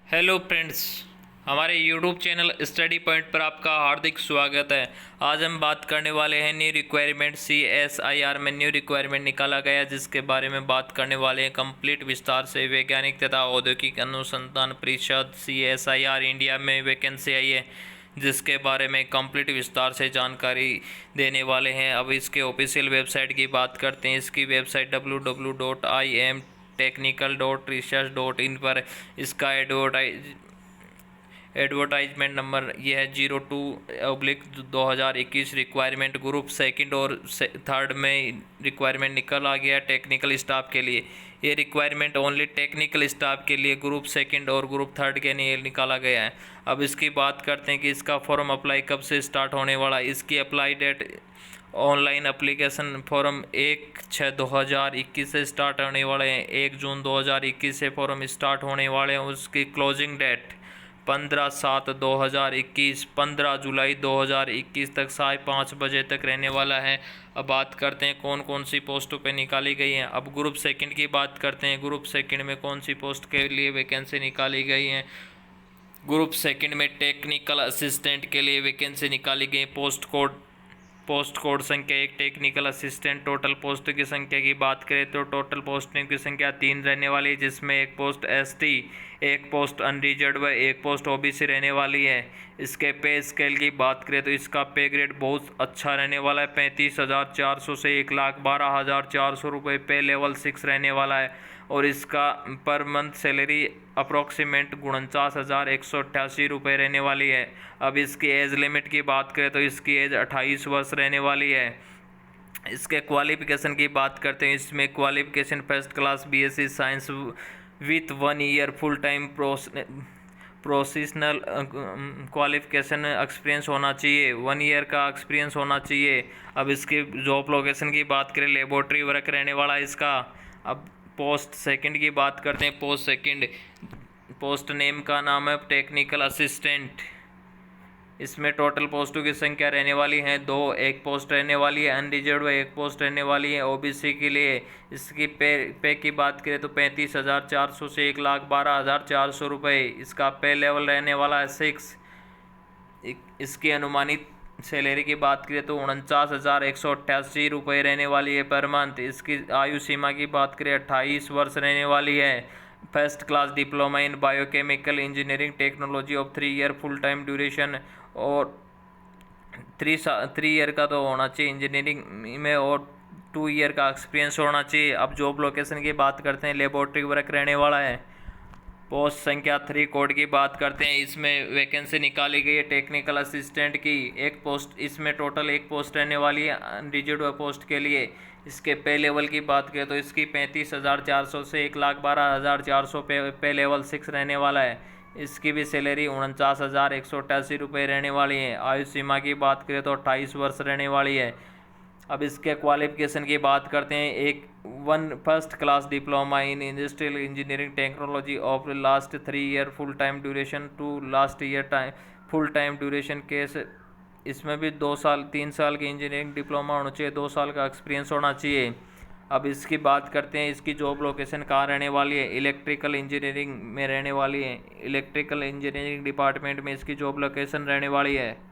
Hello friends, हमारे YouTube channel study point पर आपका हार्दिक स्वागत है। आज हम बात करने वाले हैं न्यू रिक्वायरमेंट CSIR में न्यू रिक्वायरमेंट निकाला गया, जिसके बारे में बात करने वाले हैं कंप्लीट विस्तार से। वैज्ञानिक तथा औद्योगिक अनुसंधान परिषद CSIR इंडिया में वैकेंसी आई है, जिसके बारे में कंप्लीट विस्तार से जानकारी देने वाले हैं। अब इसके ऑफिशियल वेबसाइट की बात करते हैं। इसकी वेबसाइट www.imtechnical.research.in पर इसका एडवर्टाइजमेंट नंबर यह है 02/2021। रिक्वायरमेंट ग्रुप सेकंड और थर्ड में रिक्वायरमेंट निकल आ गया टेक्निकल स्टाफ के लिए। ये रिक्वायरमेंट ओनली टेक्निकल स्टाफ के लिए ग्रुप सेकंड और ग्रुप थर्ड के लिए निकाला गया है। अब इसकी बात करते हैं कि इसका फॉर्म अप्लाई कब से स्टार्ट होने वाला है। इसकी apply date online application form 1/6/2021 से स्टार्ट होने वाले हैं। 1 जून 2021 से फॉर्म स्टार्ट होने वाले हैं। उसकी क्लोजिंग डेट 15/7/2021 15 जुलाई 2021 तक 5:30 बजे तक रहने वाला है। अब बात करते हैं कौन कौन सी पोस्टों पे निकाली गई हैं। अब ग्रुप सेकंड की बात करते हैं। ग्रुप सेकंड में कौन सी पोस्ट के लिए वैकेंसी निकाली गई हैं। ग्रुप सेकंड में टेक्निकल असिस्टेंट के लिए वैकेंसी निकाली गई। पोस्ट कोड संख्या 1 टेक्निकल असिस्टेंट। टोटल पोस्ट की संख्या की बात करें तो टोटल पोस्टिंग की संख्या 3 रहने वाली है, जिसमें एक पोस्ट ST, एक पोस्ट अनरिजर्व व एक पोस्ट OBC रहने वाली है। इसके पे स्केल की बात करें तो इसका पे ग्रेड बहुत अच्छा रहने वाला है। 35,400 से 1,12,400 रुपये पे लेवल 6 रहने वाला है। और इसका पर मंथ सैलरी अप्रोक्सीमेट 49,188 रुपये रहने वाली है। अब इसकी एज लिमिट की बात करें तो इसकी एज 28 वर्ष रहने वाली है। इसके क्वालिफिकेशन की बात करते हैं। इसमें qualification first class BSc science with 1 year full time professional qualification experience होना चाहिए। 1 ईयर का एक्सपीरियंस होना चाहिए। अब इसकी जॉब लोकेशन की बात करें, लेबोरेटरी वर्क रहने वाला है इसका। अब पोस्ट सेकंड की बात करते हैं। पोस्ट सेकंड पोस्ट नेम का नाम है टेक्निकल असिस्टेंट। इसमें टोटल पोस्टों की संख्या रहने वाली है 2। एक पोस्ट रहने वाली है अनरिजर्व, एक पोस्ट रहने वाली है OBC के लिए। इसकी पे की बात करें तो 35,400 से 1,12,400 रुपये इसका पे लेवल रहने वाला है 6। इसकी अनुमानित सैलरी की बात करें तो 49,188 रुपये रहने वाली है पर मंथ। इसकी आयु सीमा की बात करें 28 वर्ष रहने वाली है। First class diploma in biochemical engineering technology of 3 year full time duration और 3 ईयर का तो होना चाहिए इंजीनियरिंग में, और 2 ईयर का एक्सपीरियंस होना चाहिए। अब जॉब लोकेशन की बात करते हैं। लेबोरेटरी वर्क रहने वाला है। पोस्ट संख्या 3 कोड की बात करते हैं। इसमें वैकेंसी निकाली गई है टेक्निकल असिस्टेंट की। एक पोस्ट, इसमें टोटल एक पोस्ट रहने वाली है अनरिजर्व पोस्ट के लिए। इसके पे लेवल की बात करें तो इसकी 35,400 से 1,12,400 पे लेवल 6 रहने वाला है। इसकी भी सैलरी 49,188 रुपये रहने वाली है। आयु सीमा की बात करें तो 28 वर्ष रहने वाली है। अब इसके क्वालिफिकेशन की बात करते हैं। 1 first class diploma in industrial engineering technology of last 3 year full time duration to last year time full time duration case. इसमें भी 3 साल की इंजीनियरिंग डिप्लोमा होना चाहिए, 2 साल का एक्सपीरियंस होना चाहिए। अब इसकी बात करते हैं। इसकी जॉब लोकेशन कहाँ रहने वाली है। इलेक्ट्रिकल इंजीनियरिंग में रहने वाली है। इलेक्ट्रिकल इंजीनियरिंग डिपार्टमेंट में इसकी जॉब लोकेशन रहने वाली है।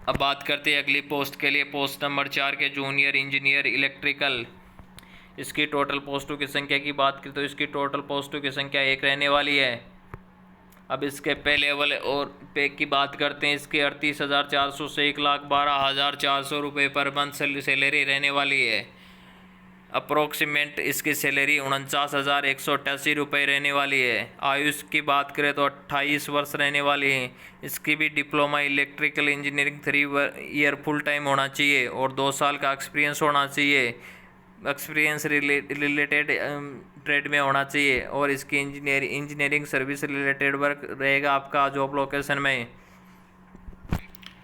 अब बात करते हैं अगली पोस्ट के लिए। पोस्ट नंबर 4 के जूनियर इंजीनियर इलेक्ट्रिकल। इसकी टोटल पोस्टों की संख्या की बात करें तो इसकी टोटल पोस्टों की संख्या 1 रहने वाली है। अब इसके पे लेवल और पे की बात करते हैं। इसकी 38,400 से 1,12,400 रुपये पर मंथ सैलरी रहने वाली है। अप्रोक्सीमेट इसकी सैलरी 49,188 रुपये रहने वाली है। आयु की बात करें तो 28 वर्ष रहने वाली है। इसकी भी diploma electrical engineering 3 year full time होना चाहिए और 2 साल का एक्सपीरियंस होना चाहिए। एक्सपीरियंस रिलेटेड ट्रेड में होना चाहिए। और इसकी इंजीनियरिंग सर्विस रिलेटेड वर्क रहेगा आपका जॉब लोकेशन में।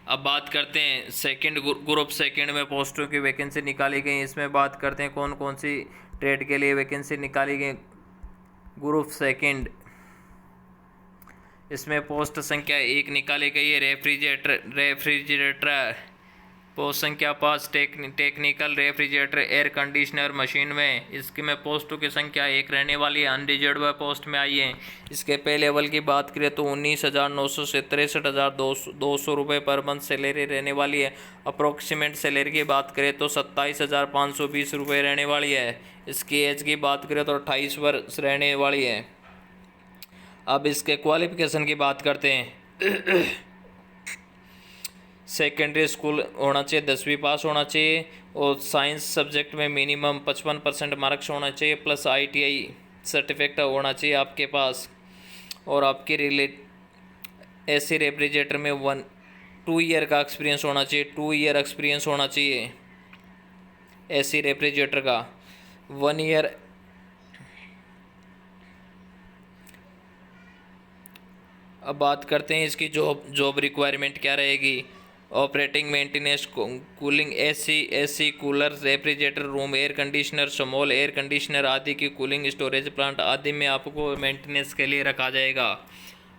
अब बात करते हैं ग्रुप सेकंड में पोस्टों की वैकेंसी निकाली गई। इसमें बात करते हैं कौन कौन सी ट्रेड के लिए वैकेंसी निकाली गई। ग्रुप सेकंड इसमें पोस्ट संख्या 1 निकाली गई है रेफ्रिजरेटर पोस्ट संख्या 5 technical refrigerator air conditioner machine में, इसकी में पोस्टों की संख्या 1 रहने वाली है, अनरिजर्व पोस्ट में आई है। इसके पे लेवल की बात करें तो 19,900 से 63,200 रुपये पर मंथ सैलरी रहने वाली है। अप्रोक्सीमेट सैलरी की बात करें तो 27,520 रुपये रहने वाली है। इसकी एज की बात करें तो 28 वर्ष रहने वाली है। अब इसके क्वालिफिकेशन की बात करते हैं। सेकेंडरी स्कूल होना चाहिए, 10वीं पास होना चाहिए, और साइंस सब्जेक्ट में मिनिमम 55% मार्क्स होना चाहिए, प्लस ITI सर्टिफिकेट होना चाहिए आपके पास। और आपके AC रेफ्रिजरेटर में 2 ईयर का एक्सपीरियंस होना चाहिए, 2 ईयर एक्सपीरियंस होना चाहिए AC रेफ्रिजरेटर का। 1 ईयर अब बात करते हैं इसकी जॉब रिक्वायरमेंट क्या रहेगी। Operating maintenance cooling AC cooler refrigerator room air conditioner small air conditioner आदि की कूलिंग स्टोरेज प्लांट आदि में आपको मेंटेनेंस के लिए रखा जाएगा।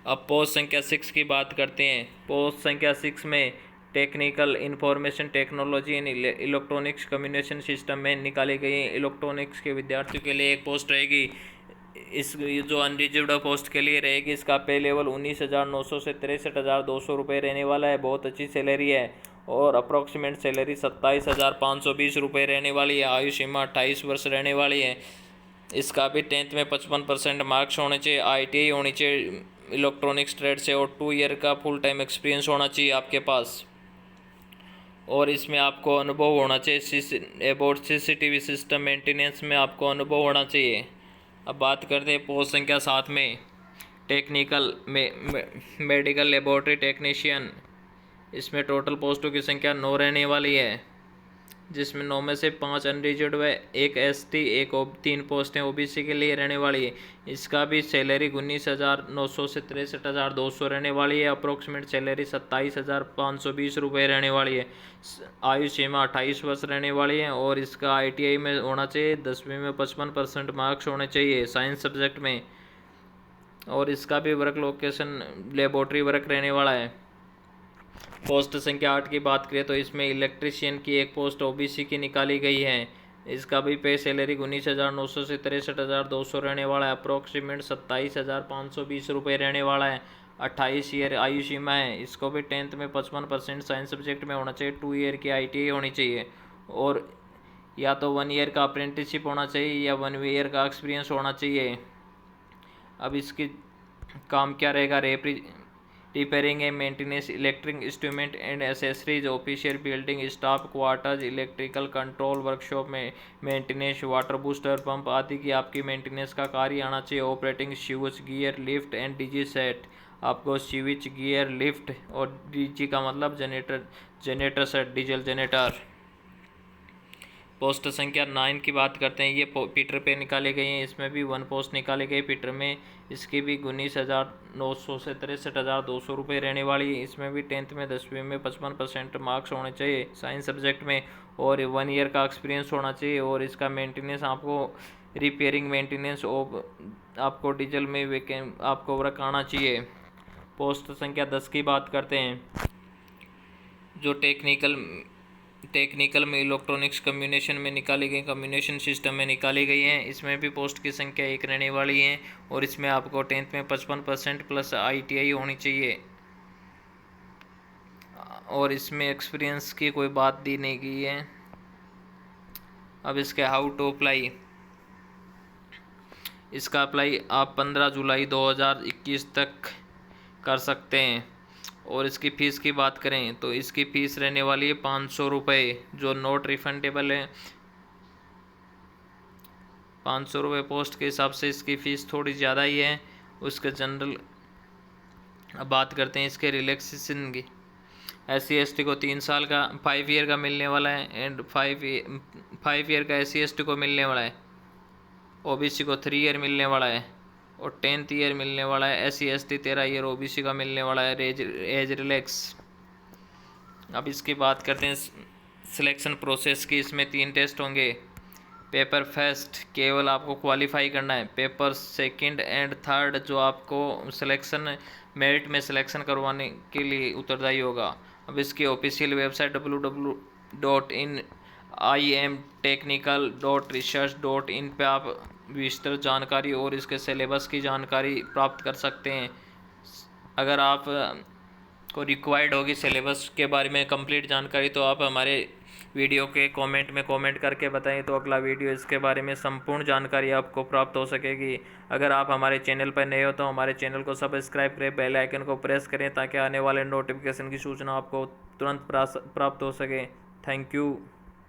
अब पोस्ट संख्या 6 की बात करते हैं। पोस्ट संख्या 6 में technical information technology and electronics communication system में निकाली गई इलेक्ट्रॉनिक्स के विद्यार्थियों के लिए एक पोस्ट रहेगी। इस जो अनरिजर्व्ड पोस्ट के लिए रहेगी, इसका पे लेवल 19,900 से 63,200 रुपये रहने वाला है। बहुत अच्छी सैलरी है और अप्रॉक्सीमेट सैलरी 27,520 रुपये रहने वाली है। आयु सीमा 28 वर्ष रहने वाली है। इसका भी 10th में 55% मार्क्स होने चाहिए, ITI होनी चाहिए इलेक्ट्रॉनिक्स ट्रेड से, और 2 ईयर का फुल टाइम एक्सपीरियंस होना चाहिए आपके पास। और इसमें आपको अनुभव होना चाहिए अबाउट CCTV सिस्टम मेंटेनेंस में आपको अनुभव होना चाहिए। अब बात करते हैं पोस्ट संख्या 7 में टेक्निकल मेडिकल लेबोरेटरी टेक्नीशियन। इसमें टोटल पोस्टों की संख्या 9 रहने वाली है, जिसमें 9 में से 5 अनरिजर्व्ड है, 1 ST, 3 पोस्टें OBC के लिए रहने वाली है। इसका भी सैलरी 19,900 से 63,200 रहने वाली है। अप्रोक्सीमेट सैलरी 27,520 रुपये रहने वाली है। आयु सीमा 28 वर्ष रहने वाली है और इसका ITI में होना चाहिए, 10वीं में 55% मार्क्स होने चाहिए साइंस सब्जेक्ट में। और इसका भी वर्क लोकेशन लेबोरेटरी वर्क रहने वाला है। पोस्ट संख्या 8 की बात करें तो इसमें इलेक्ट्रीशियन की एक पोस्ट OBC की निकाली गई है। इसका भी पे सैलरी 19,900 से 63,200 रहने वाला है। अप्रोक्सीमेट 27,520 रुपये रहने वाला है। 28 ईयर आयु सीमा है। इसको भी 10th में 55% साइंस सब्जेक्ट में होना चाहिए, 2 ईयर की ITI होनी चाहिए, और या तो 1 ईयर का अप्रेंटिसशिप होना चाहिए या 1 ईयर का एक्सपीरियंस होना चाहिए। अब इसकी काम क्या रहेगा, repairing and maintenance electric instrument and accessories, official building staff quarters, electrical control workshop में मेंटेनेंस, वाटर बूस्टर पंप आदि की आपकी मेंटेनेंस का कार्य आना चाहिए। Operating switch gear lift and DG set, आपको स्विच गियर लिफ्ट और DG का मतलब generator set, diesel generator. Post संख्या 9 की बात करते हैं। ये पीटर पे निकाले गए हैं। इसमें भी 1 पोस्ट निकाले गए पीटर में। इसकी भी 19,900 से 63,200 रुपये रहने वाली है। इसमें भी 10th में 10वीं में 55% मार्क्स होने चाहिए साइंस सब्जेक्ट में, और 1 ईयर का एक्सपीरियंस होना चाहिए। और इसका मेंटेनेंस आपको रिपेयरिंग मेंटेनेंस आपको डीजल में आपको वर्क आना चाहिए। पोस्ट संख्या 10 की बात करते हैं। जो टेक्निकल में इलेक्ट्रॉनिक्स कम्युनिकेशन में निकाली गई, कम्युनिकेशन सिस्टम में निकाली गई हैं। इसमें भी पोस्ट की संख्या 1 रहने वाली है और इसमें आपको 10th में 55% प्लस ITI होनी चाहिए, और इसमें एक्सपीरियंस की कोई बात दी नहीं गई है। अब इसके हाउ टू अप्लाई, इसका अप्लाई आप 15 जुलाई 2021 तक कर सकते हैं। और इसकी फ़ीस की बात करें तो इसकी फ़ीस रहने वाली है 500 रुपये, जो नॉट रिफंडेबल है। 500 रुपये पोस्ट के हिसाब से इसकी फ़ीस थोड़ी ज़्यादा ही है। उसके जनरल अब बात करते हैं इसके रिलैक्सेशन की। SC ST को 3 साल का 5 ईयर का मिलने वाला है, एंड 5 ईयर का SC ST को मिलने वाला है। OBC को 3 ईयर मिलने वाला है और 10th ईयर मिलने वाला है। SC ST 13 ईयर OBC का मिलने वाला है एज रिलैक्स। अब इसकी बात करते हैं सिलेक्शन प्रोसेस की। इसमें 3 टेस्ट होंगे। पेपर फर्स्ट केवल आपको क्वालिफाई करना है। पेपर सेकंड एंड थर्ड जो आपको सिलेक्शन मेरिट में सिलेक्शन करवाने के लिए उत्तरदायी होगा। अब इसकी ऑफिशियल वेबसाइट IMTechnical.in IMTechnical.research.in पे आप विस्तृत जानकारी और इसके सिलेबस की जानकारी प्राप्त कर सकते हैं। अगर आप को रिक्वायर्ड होगी सिलेबस के बारे में कंप्लीट जानकारी तो आप हमारे वीडियो के कमेंट में कमेंट करके बताएं, तो अगला वीडियो इसके बारे में संपूर्ण जानकारी आपको प्राप्त हो सकेगी। अगर आप हमारे चैनल पर नए हो तो हमारे चैनल को सब्सक्राइब करें, बेल आइकन को प्रेस करें ताकि आने वाले नोटिफिकेशन की सूचना आपको तुरंत प्राप्त हो सके। Thank you.